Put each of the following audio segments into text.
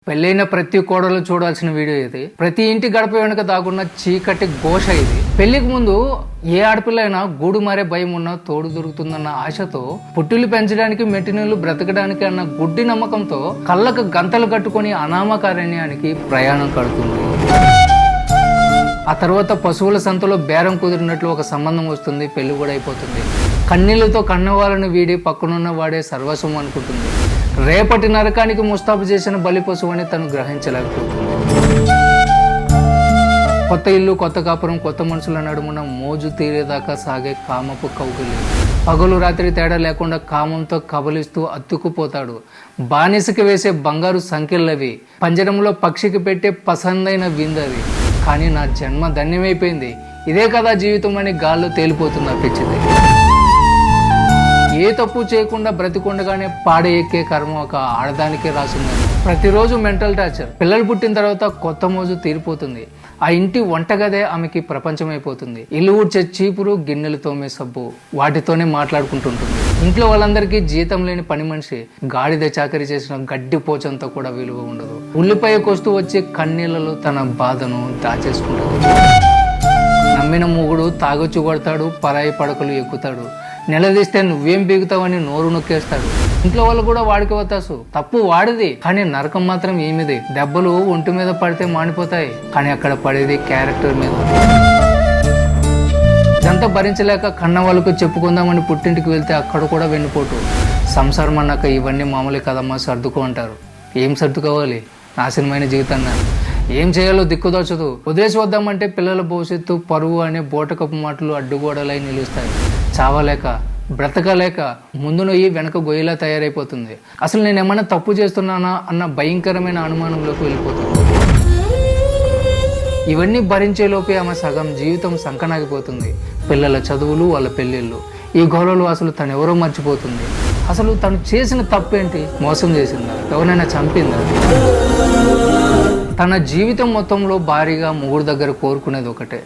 పెళ్ళైన ప్రతి కోడలు చూడాల్సిన వీడియో ఇది. ప్రతి ఇంటి గడప వెనుక దాగున్న చీకటి ఘోష ఇది. పెళ్లికి ముందు ఏ ఆడపిల్లైనా గూడు మారే భయం ఉన్నా తోడు దొరుకుతుందన్న ఆశతో పుట్టిల్లు పెంచడానికి మెట్టినీళ్లు బ్రతకడానికి అన్న గుడ్డి నమ్మకంతో కళ్ళకు గంతలు కట్టుకుని అనామకారణ్యానికి ప్రయాణం కడుతుంది. ఆ తర్వాత పశువుల సంతలో బేరం కుదిరినట్లు ఒక సంబంధం వస్తుంది, పెళ్లి కూడా అయిపోతుంది. కన్నీళ్లతో కన్నవాళ్ళని వీడి పక్కనున్న వాడే సర్వస్వం అనుకుంటుంది. రేపటి నరకానికి ముస్తాబు చేసిన బలి పశువు అని తను గ్రహించలేకపోతుంది. కొత్త ఇల్లు, కొత్త కాపురం, కొత్త మనుషుల నడుమున మోజు తీరేదాకా సాగే కామపు కౌగిలి. పగలు రాత్రి తేడా లేకుండా కామంతో కబలిస్తూ అత్తుకుపోతాడు. బానిసకి వేసే బంగారు సంఖ్యలవి, పంజరంలో పక్షికి పెట్టే పసందైన విందవి. కానీ నా జన్మ ధన్యమైపోయింది, ఇదే కదా జీవితం అని గాల్లో తేలిపోతుంది అనిపించింది. ఏ తప్పు చేయకుండా బ్రతికొండగానే పాడే ఎక్కే కర్మ ఒక ఆడదానికే రాసిందని. ప్రతిరోజు మెంటల్ టార్చర్. పిల్లలు పుట్టిన తర్వాత కొత్త మోజు తీరిపోతుంది. ఆ ఇంటి వంటగదే ఆమెకి ప్రపంచం అయిపోతుంది. ఇల్లు ఊడ్చే చీపురు, గిన్నెలు తోమే సబ్బు, వాటితోనే మాట్లాడుకుంటుంటుంది. ఇంట్లో వాళ్ళందరికీ జీతం లేని పని మనిషి, గాడిద చాకరీ చేసిన గడ్డి పోచంతో కూడా విలువ ఉండదు. ఉల్లిపాయ కోస్తూ వచ్చే కన్నీళ్లలో తన బాధను దాచేసుకుంటుంది. నమ్మిన మూగుడు తాగొచ్చు కొడతాడు, పరాయి పడకలు ఎక్కుతాడు. నిలదీస్తే నువ్వేం బీగుతావని నోరు నొక్కేస్తాడు. ఇంట్లో వాళ్ళు కూడా వాడికి వతాసు. తప్పు వాడిది, కానీ నరకం మాత్రం ఏమిది. దెబ్బలు ఒంటి మీద పడితే మానిపోతాయి, కానీ అక్కడ పడేది క్యారెక్టర్ మీద. ఇదంతా భరించలేక కన్న వాళ్ళకు చెప్పుకుందామని పుట్టింటికి వెళ్తే అక్కడ కూడా వెన్నుపోటు. సంసారం అన్నాక ఇవన్నీ మామూలే కదమ్మా, సర్దుకో అంటారు. ఏం సర్దుకోవాలి? నాశనమైన జీవితాన్ని ఏం చేయాలో దిక్కుదోచదు. వదిలేసి వద్దామంటే పిల్లల భవిష్యత్తు, పరువు అనే బోటకపు మాటలు అడ్డుగోడలై నిలుస్తాయి. చావలేక, బ్రతకలేక ముందు నొయ్యి వెనక గొయ్యిలా తయారైపోతుంది. అసలు నేను ఏమన్నా తప్పు చేస్తున్నానా అన్న భయంకరమైన అనుమానంలోకి వెళ్ళిపోతుంది. ఇవన్నీ భరించేలోపే ఆమె సగం జీవితం సంకనాగిపోతుంది. పిల్లల చదువులు, వాళ్ళ పెళ్ళిళ్ళు, ఈ గోళలు. అసలు తను ఎవరో మర్చిపోతుంది. అసలు తను చేసిన తప్పేంటి? మోసం చేసిందా? ఎవరైనా చంపిందా? తన జీవితం మొత్తంలో భారీగా మొగుడు దగ్గర కోరుకునేది ఒకటే,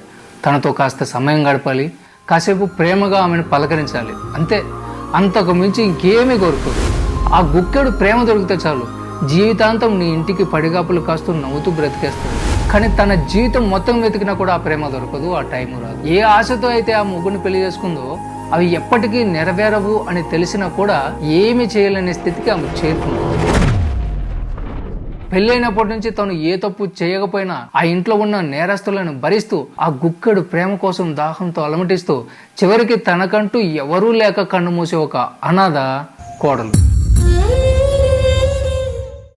తనతో కాస్త సమయం గడపాలి, కాసేపు ప్రేమగా ఆమెను పలకరించాలి, అంతే. అంతకు మించి ఇంకేమీ కోరుకోదు. ఆ గుక్కెడు ప్రేమ దొరికితే చాలు, జీవితాంతం నీ ఇంటికి పడిగాపులు కాస్తూ నవ్వుతూ బ్రతికేస్తాడు. కానీ తన జీవితం మొత్తం వెతికినా కూడా ఆ ప్రేమ దొరకదు, ఆ టైం రాదు. ఏ ఆశతో అయితే ఆ ముగ్గురిని పెళ్లి చేసుకుందో అవి ఎప్పటికీ నెరవేరవు అని తెలిసినా కూడా ఏమీ చేయలేని స్థితికి ఆమె చేరుకుంటుంది. పెళ్ళైనప్పటి నుంచి తను ఏ తప్పు చేయకపోయినా ఆ ఇంట్లో ఉన్న నేరస్తులను భరిస్తూ, ఆ గుక్కెడు ప్రేమ కోసం దాహంతో అలమటిస్తూ, చివరికి తనకంటూ ఎవరూ లేక కన్ను మూసే ఒక అనాథ కోడలు.